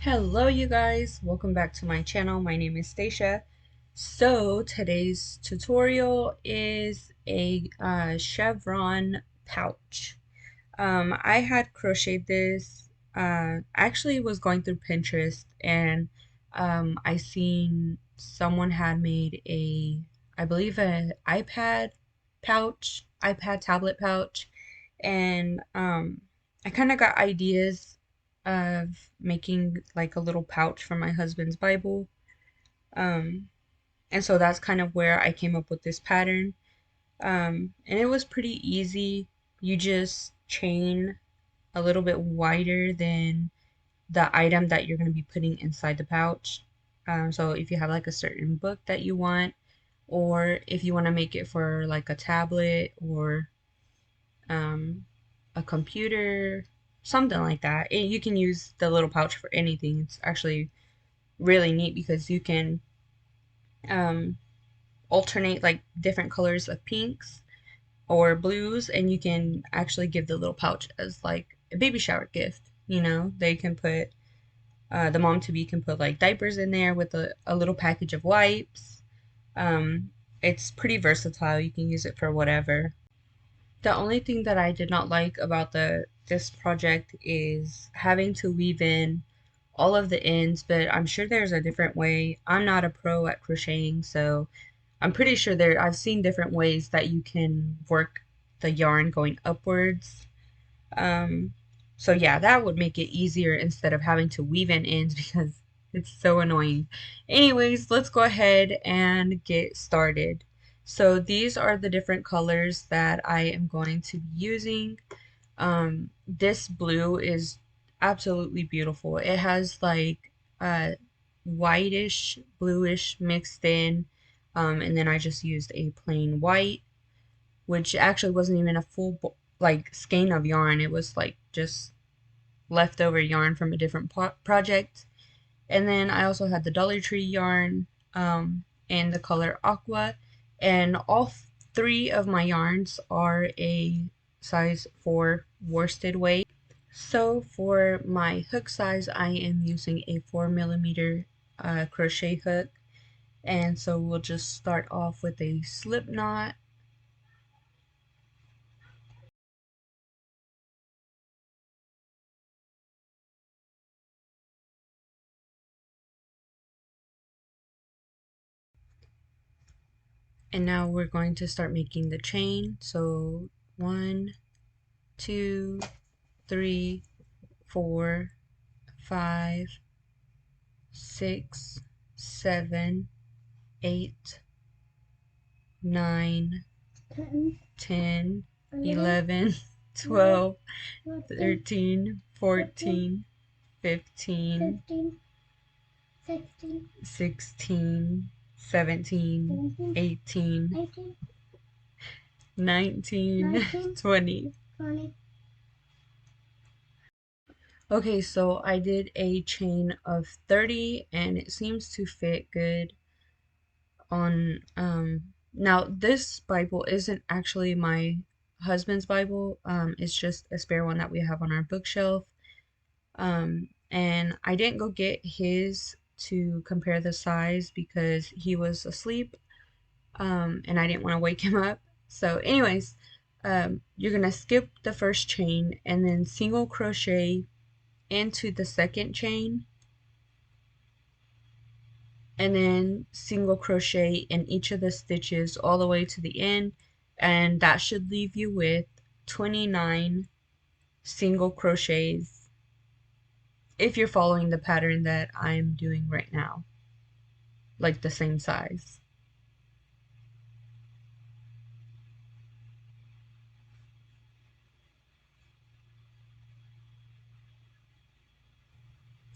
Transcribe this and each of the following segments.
Hello you guys, welcome back to my channel. My name is Stacia. So today's tutorial is a chevron pouch. I had crocheted this, actually was going through Pinterest and I seen someone had made I believe an iPad tablet pouch, and I kind of got ideas of making like a little pouch for my husband's Bible. Um, and so that's kind of where I came up with this pattern. And it was pretty easy. You just chain a little bit wider than the item that you're going to be putting inside the pouch. So if you have like a certain book that you want, or if you want to make it for like a tablet or um, a computer, something like that. You can use the little pouch for anything. It's actually really neat because you can um, alternate like different colors of pinks or blues, and you can actually give the little pouch as like a baby shower gift. They can put the mom to be can put like diapers in there with a little package of wipes. Um, it's pretty versatile. You can use it for whatever. The only thing that I did not like about the this project is having to weave in all of the ends, but I'm sure there's a different way. I'm not a pro at crocheting, so I'm pretty sure I've seen different ways that you can work the yarn going upwards. Um, so yeah, that would make it easier instead of having to weave in ends because it's so annoying. Anyways, let's go ahead and get started. So these are the different colors that I am going to be using. This blue is absolutely beautiful. It has like whitish, bluish mixed in. And then I just used a plain white, which actually wasn't even a full like skein of yarn. It was like just leftover yarn from a different project. And then I also had the Dollar Tree yarn in the color aqua, and all three of my yarns are a size 4 worsted weight. So for my hook size, I am using a 4mm crochet hook, and so we'll just start off with a slip knot. And now we're going to start making the chain. So 1, 2, 3, 4, 5, 6, 7, 8, 9, 10, 11, 12, 13, 14, 15, 16, 17, 18, 19, 20. Okay, so I did a chain of 30 and it seems to fit good on now this Bible isn't actually my husband's Bible. It's just a spare one that we have on our bookshelf. And I didn't go get his to compare the size because he was asleep, and I didn't want to wake him up. So anyways, you're gonna skip the first chain and then single crochet into the second chain, and then single crochet in each of the stitches all the way to the end, and that should leave you with 29 single crochets if you're following the pattern that I'm doing right now, like the same size.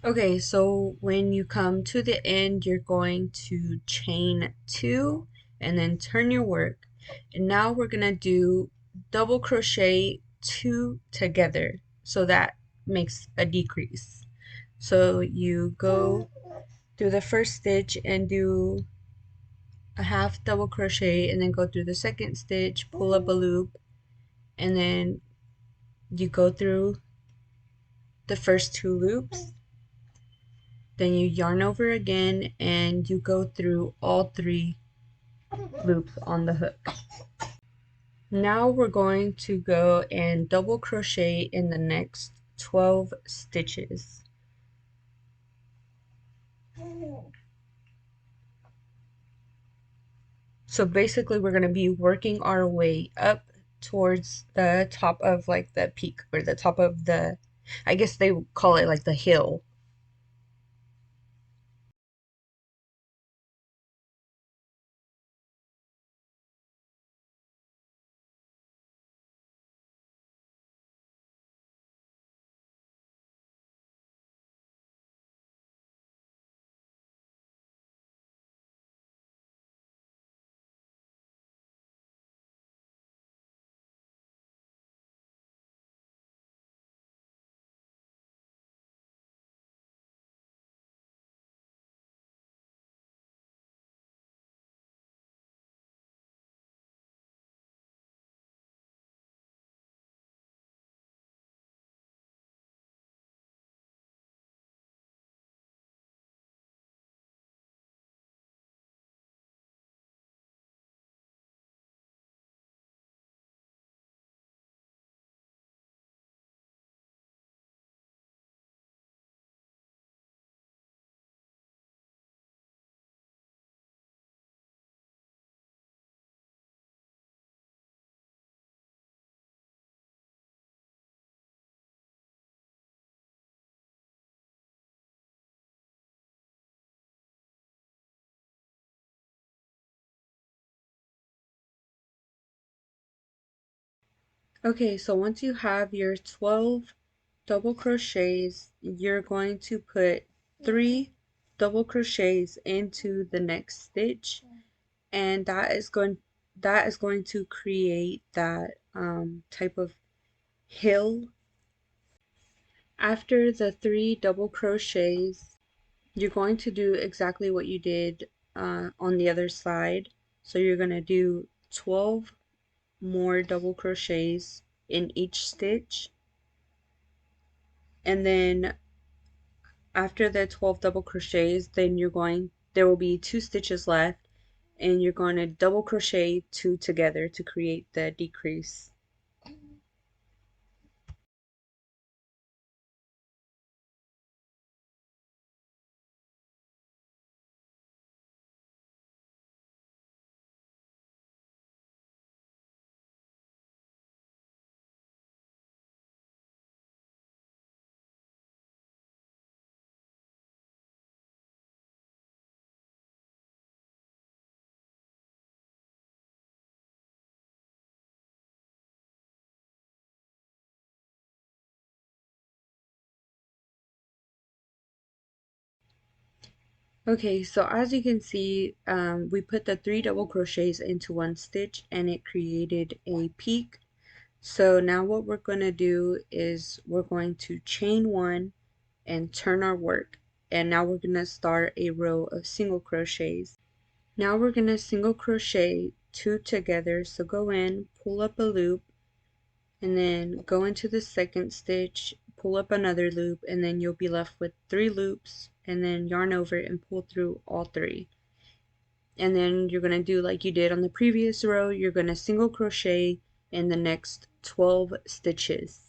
Okay, so when you come to the end, you're going to chain 2 and then turn your work. And now we're going to do double crochet 2 together. So that makes a decrease. So you go through the first stitch and do a half double crochet, and then go through the second stitch, pull up a loop, and then you go through the first 2 loops, Then you yarn over again and you go through all 3 loops on the hook. Now we're going to go and double crochet in the next 12 stitches. So basically we're going to be working our way up towards the top of like the peak, or the top of the, I guess they call it like the hill. Okay, so once you have your 12 double crochets, you're going to put 3 double crochets into the next stitch, and that is going to create that type of hill. After the 3 double crochets, you're going to do exactly what you did on the other side. So you're going to do 12 more double crochets in each stitch, and then after the 12 double crochets, then there will be 2 stitches left, and you're going to double crochet 2 together to create the decrease. Okay, so as you can see, we put the 3 double crochets into one stitch and it created a peak. So now what we're going to do is we're going to chain 1 and turn our work, and now we're going to start a row of single crochets. Now we're going to single crochet 2 together, so go in, pull up a loop, and then go into the second stitch, pull up another loop, and then you'll be left with 3 loops, and then yarn over and pull through all 3. And then you're going to do like you did on the previous row, you're going to single crochet in the next 12 stitches.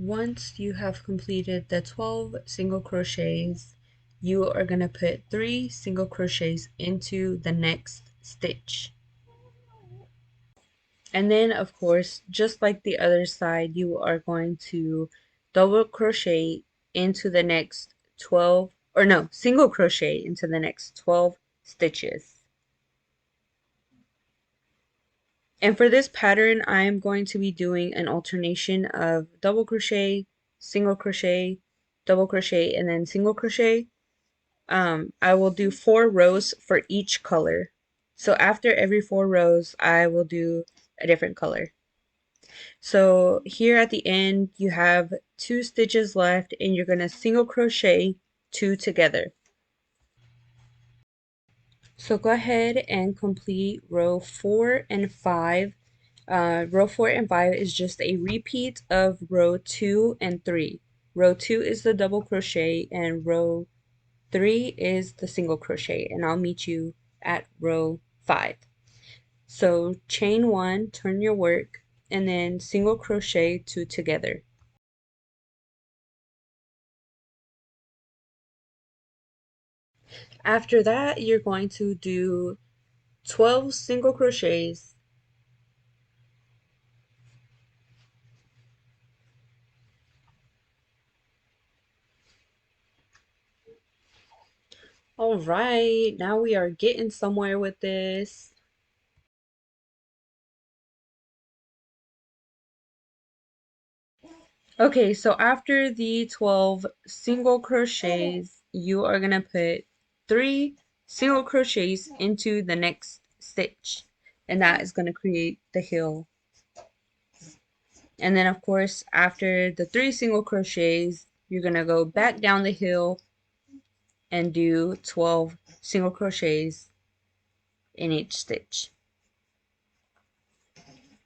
Once you have completed the 12 single crochets, you are going to put 3 single crochets into the next stitch. And then of course, just like the other side, you are going to double crochet into the next 12, or no, single crochet into the next 12 stitches. And for this pattern, I'm going to be doing an alternation of double crochet, single crochet, double crochet, and then single crochet. I will do 4 rows for each color. So after every 4 rows, I will do a different color. So here at the end, you have 2 stitches left and you're going to single crochet 2 together. So go ahead and complete row 4 and 5. Row 4 and 5 is just a repeat of row 2 and 3. Row 2 is the double crochet and row 3 is the single crochet, and I'll meet you at row 5. So chain 1, turn your work, and then single crochet 2 together. After that, you're going to do 12 single crochets. All right, now we are getting somewhere with this. Okay, so after the 12 single crochets, you are going to put 3 single crochets into the next stitch, and that is going to create the heel. And then of course, after the 3 single crochets, you're going to go back down the heel and do 12 single crochets in each stitch.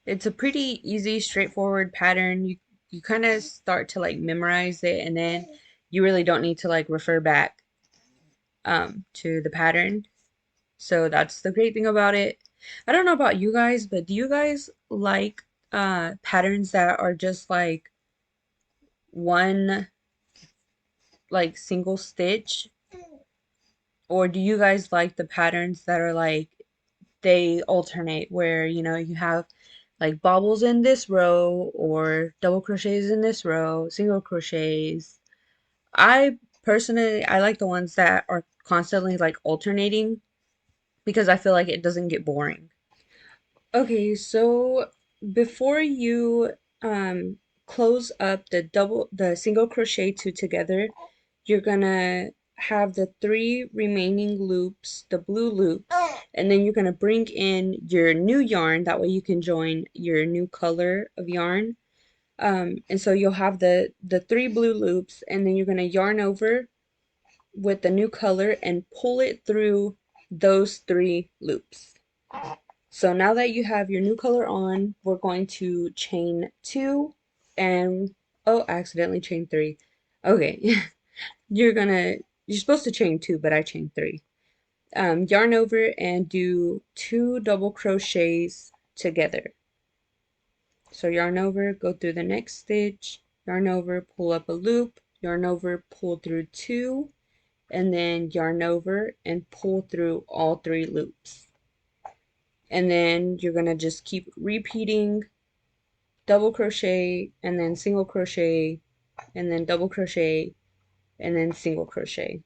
It's a pretty easy, straightforward pattern. You kind of start to like memorize it, and then you really don't need to like refer back to the pattern. So that's the great thing about it. I don't know about you guys, but do you guys like patterns that are just like one like single stitch, or do you guys like the patterns that are like they alternate, where you know you have like bobbles in this row or double crochets in this row, single crochets? I personally, I like the ones that are constantly like alternating because I feel like it doesn't get boring. Okay, so before you close up the single crochet 2 together, you're gonna have the 3 remaining loops, the blue loops, and then you're gonna bring in your new yarn. That way you can join your new color of yarn. And so you'll have the 3 blue loops, and then you're gonna yarn over with the new color and pull it through those 3 loops. So now that you have your new color on, we're going to chain 2 and, oh, I accidentally chained 3. Okay, you're supposed to chain 2, but I chained 3. Yarn over and do 2 double crochets together. So yarn over, go through the next stitch, yarn over, pull up a loop, yarn over, pull through 2, and then yarn over and pull through all 3 loops. And then you're going to just keep repeating double crochet and then single crochet and then double crochet and then single crochet.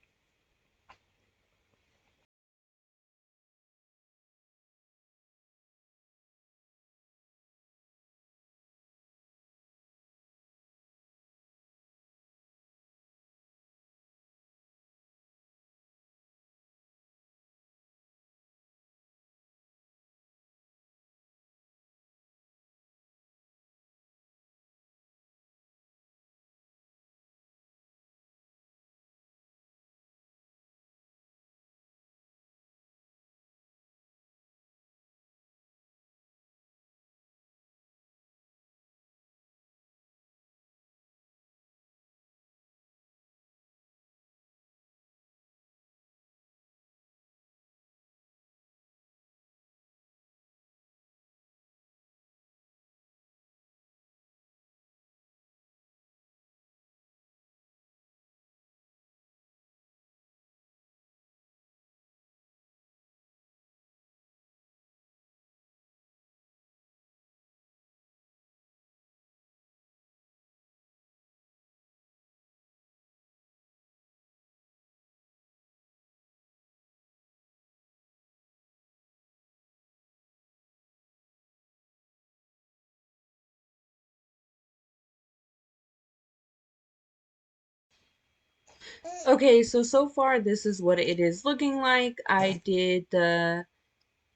Okay, so far this is what it is looking like. I did the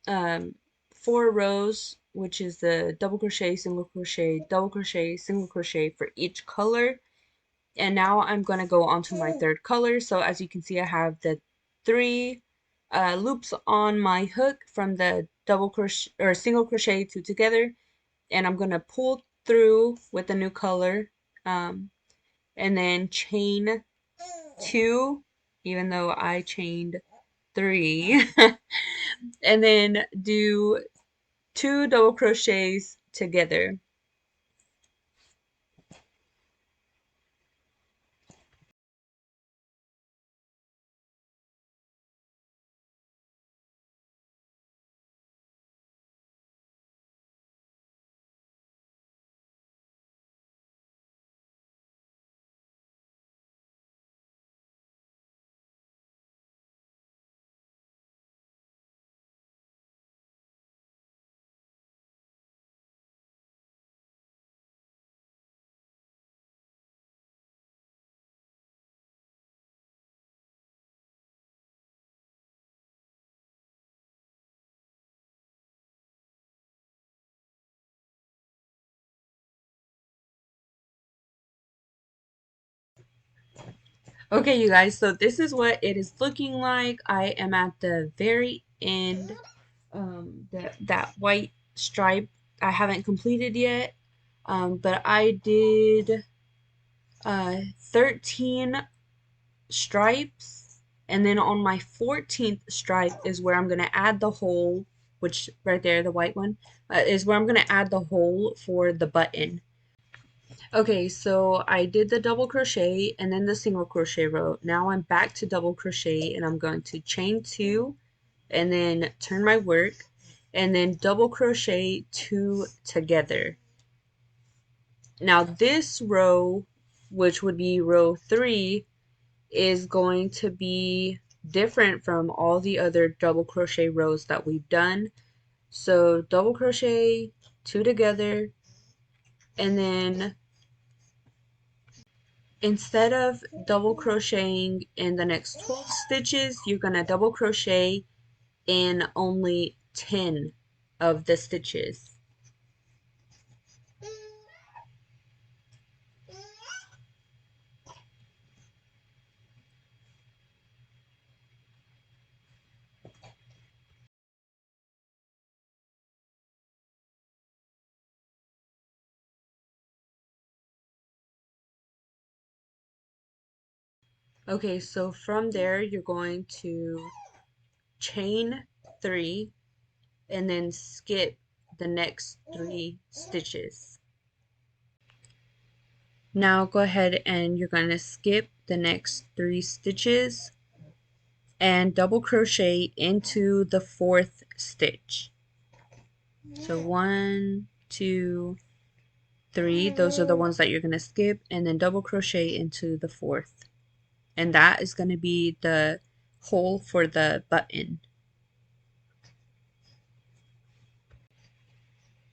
um, 4 rows, which is the double crochet, single crochet, double crochet, single crochet for each color. And now I'm going to go on to my third color. So as you can see, I have the 3 loops on my hook from the double crochet or single crochet 2 together, and I'm going to pull through with the new color, um, and then chain 2, even though I chained 3, and then do 2 double crochets together. Okay, you guys, so this is what it is looking like. I am at the very end. That white stripe I haven't completed yet, but I did 13 stripes, and then on my 14th stripe is where I'm going to add the hole, which right there, the white one, is where I'm going to add the hole for the button. Okay, so I did the double crochet and then the single crochet row. Now I'm back to double crochet, and I'm going to chain 2 and then turn my work and then double crochet 2 together. Now this row, which would be row 3, is going to be different from all the other double crochet rows that we've done. So double crochet 2 together, and then instead of double crocheting in the next 12 stitches, you're going to double crochet in only 10 of the stitches. Okay, so from there you're going to chain 3 and then skip the next 3 stitches. Now go ahead and you're going to skip the next 3 stitches and double crochet into the 4th stitch. So 1, 2, 3, those are the ones that you're going to skip, and then double crochet into the 4th. And that is going to be the hole for the button.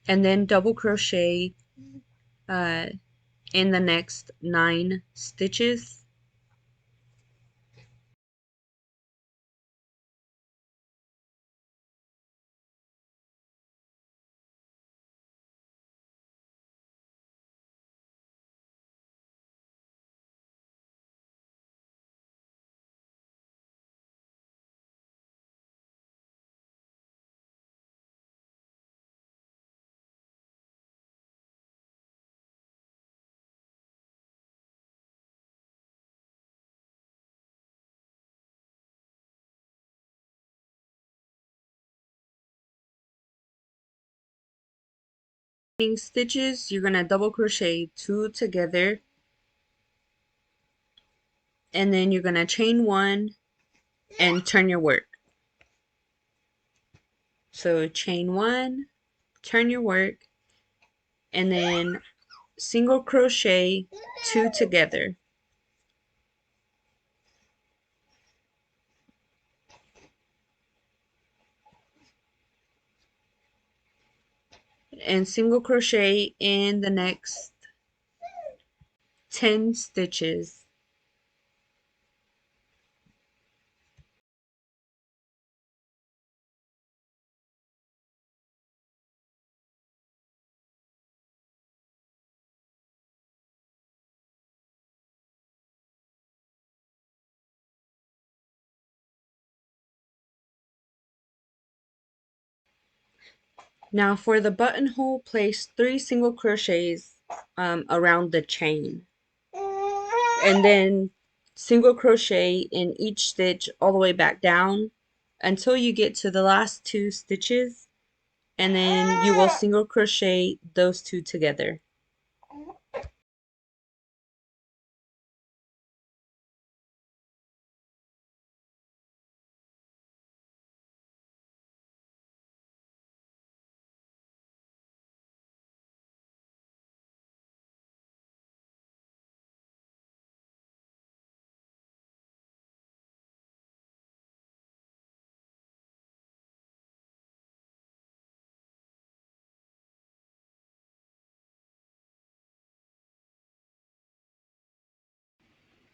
And then double crochet uh, in the next 9 stitches. Stitches, you're going to double crochet 2 together, and then you're going to chain 1 and turn your work. So chain 1, turn your work, and then single crochet 2 together. And single crochet in the next 10 stitches. Now for the buttonhole, place 3 single crochets around the chain, and then single crochet in each stitch all the way back down until you get to the last 2 stitches, and then you will single crochet those 2 together.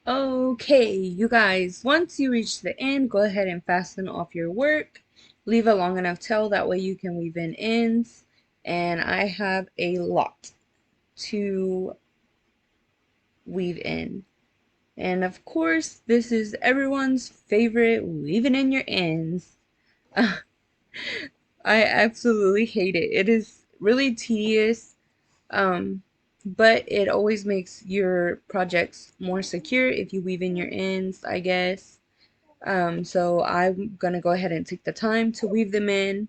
Okay, you guys, once you reach the end, go ahead and fasten off your work. Leave a long enough tail, that way you can weave in ends. And I have a lot to weave in. And of course, this is everyone's favorite, weaving in your ends. I absolutely hate it. It is really tedious, um, but it always makes your projects more secure if you weave in your ends, I guess. So I'm gonna go ahead and take the time to weave them in.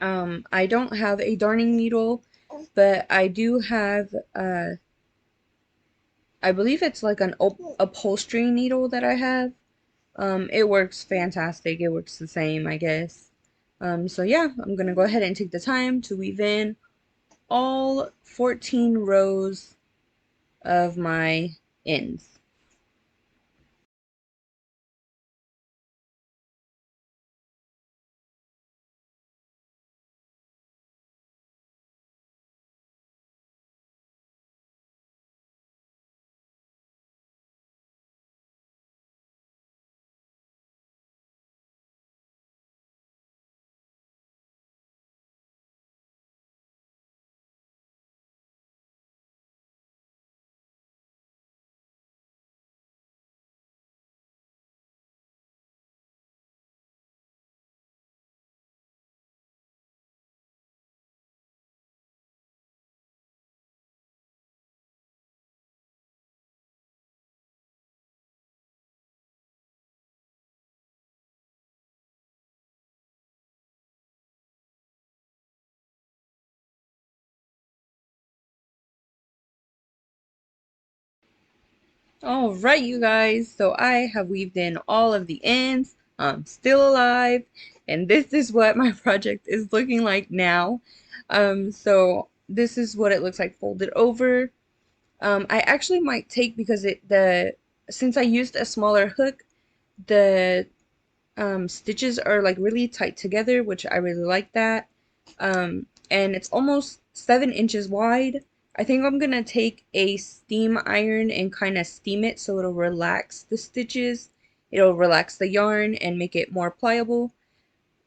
I don't have a darning needle, but I do have, I believe it's like an upholstery needle that I have. It works fantastic. It works the same, I guess. So yeah, I'm gonna go ahead and take the time to weave in all 14 rows of my ends. All right, you guys, so I have weaved in all of the ends. I'm still alive, and this is what my project is looking like now. So this is what it looks like folded over. I actually might take, because since I used a smaller hook, the stitches are like really tight together, which I really like that. And it's almost 7 inches wide. I think I'm gonna take a steam iron and kind of steam it so it'll relax the stitches. It'll relax the yarn and make it more pliable.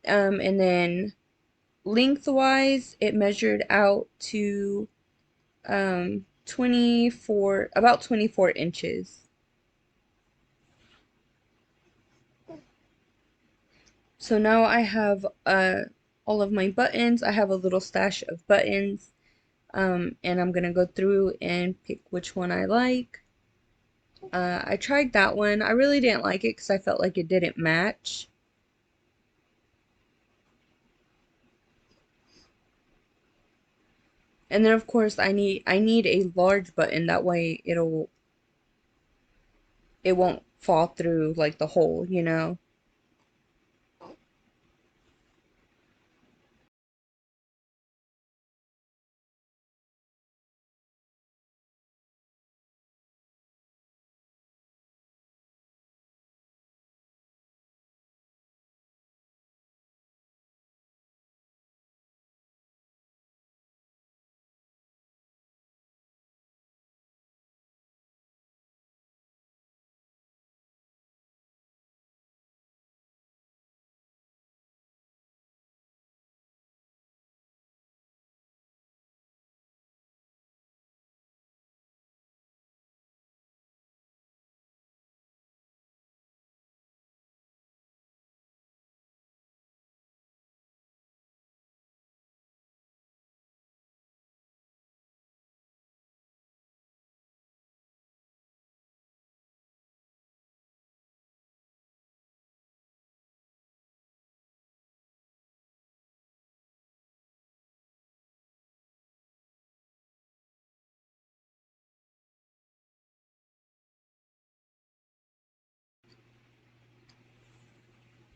And then lengthwise, it measured out to 24, about 24 inches. So now I have all of my buttons. I have a little stash of buttons, and I'm gonna go through and pick which one I like. I tried that one. I really didn't like it because I felt like it didn't match. And then of course I need a large button, that way it won't fall through like the hole, you know.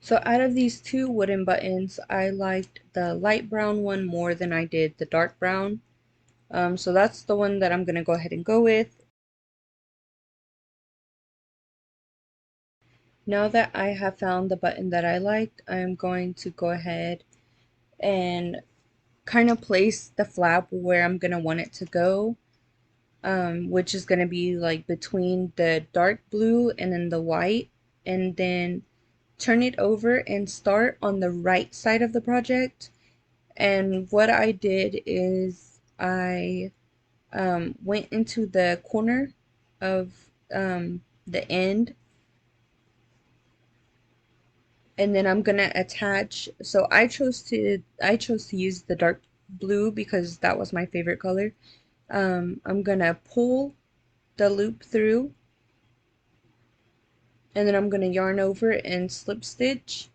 So out of these two wooden buttons, I liked the light brown one more than I did the dark brown. So that's the one that I'm going to go ahead and go with. Now that I have found the button that I liked, I'm going to go ahead and kind of place the flap where I'm going to want it to go, which is going to be like between the dark blue and then the white, and then turn it over and start on the right side of the project. And what I did is I went into the corner of the end, and then I'm gonna attach. So I chose to use the dark blue because that was my favorite color. I'm gonna pull the loop through, and then I'm gonna yarn over and slip stitch,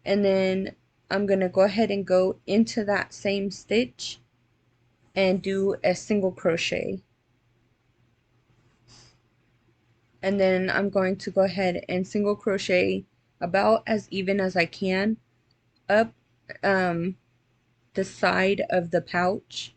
and then I'm gonna go ahead and go into that same stitch and do a single crochet. And then I'm going to go ahead and single crochet about as even as I can up the side of the pouch.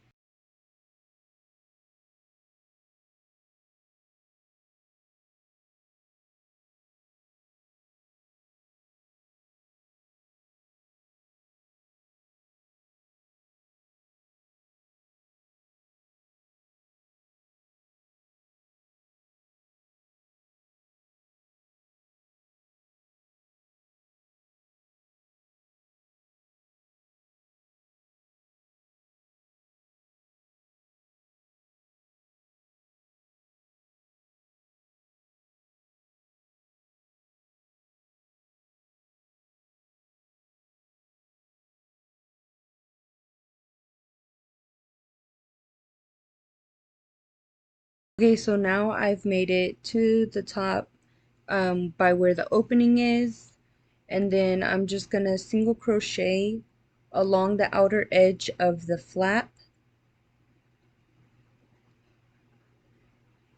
Okay, so now I've made it to the top by where the opening is, and then I'm just gonna single crochet along the outer edge of the flap,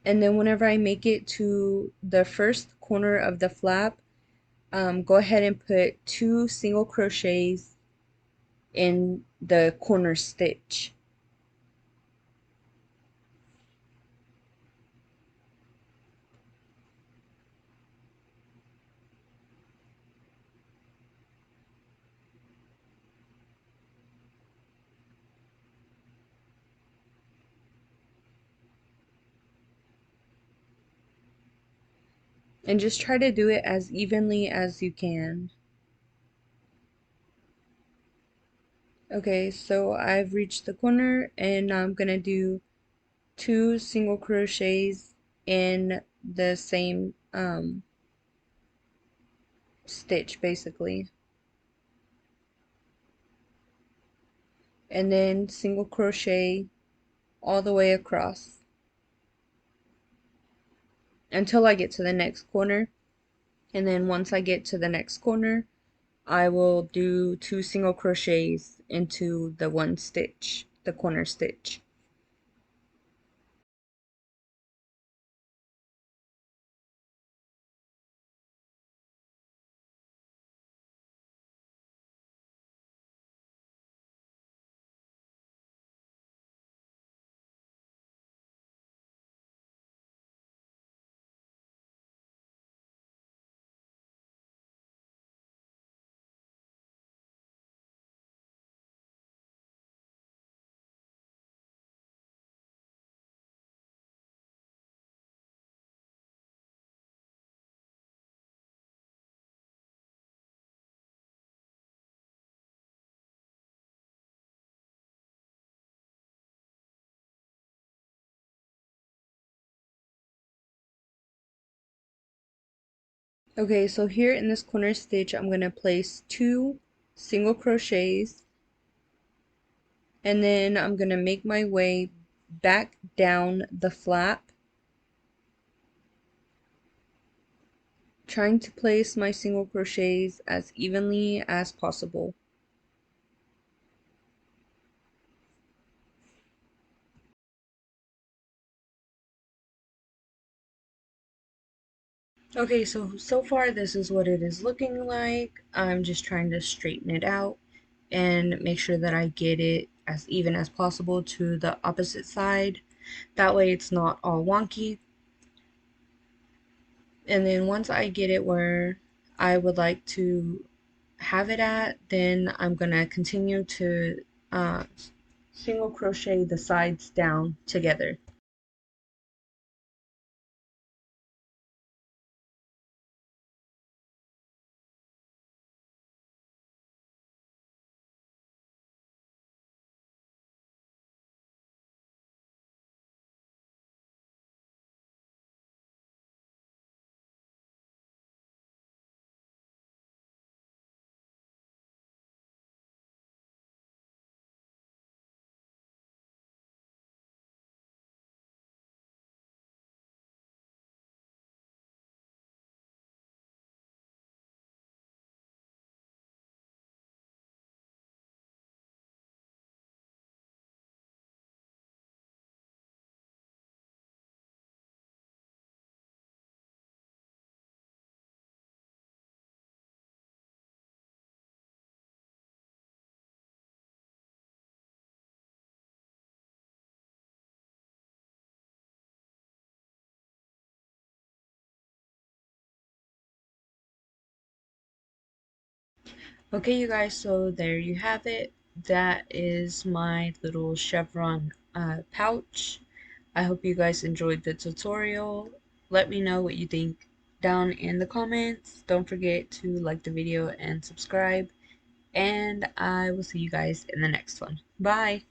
and then whenever I make it to the first corner of the flap, go ahead and put 2 single crochets in the corner stitch. And just try to do it as evenly as you can. Okay, so I've reached the corner, and now I'm gonna do 2 single crochets in the same stitch basically, and then single crochet all the way across until I get to the next corner. And then once I get to the next corner, I will do 2 single crochets into the one stitch, the corner stitch. Okay, so here in this corner stitch, I'm going to place 2 single crochets, and then I'm going to make my way back down the flap, trying to place my single crochets as evenly as possible. Okay, so far this is what it is looking like. I'm just trying to straighten it out and make sure that I get it as even as possible to the opposite side. That way it's not all wonky. And then once I get it where I would like to have it at, then I'm gonna continue to uh, single crochet the sides down together. Okay, you guys, so there you have it. That is my little chevron pouch. I hope you guys enjoyed the tutorial. Let me know what you think down in the comments. Don't forget to like the video and subscribe. And I will see you guys in the next one. Bye!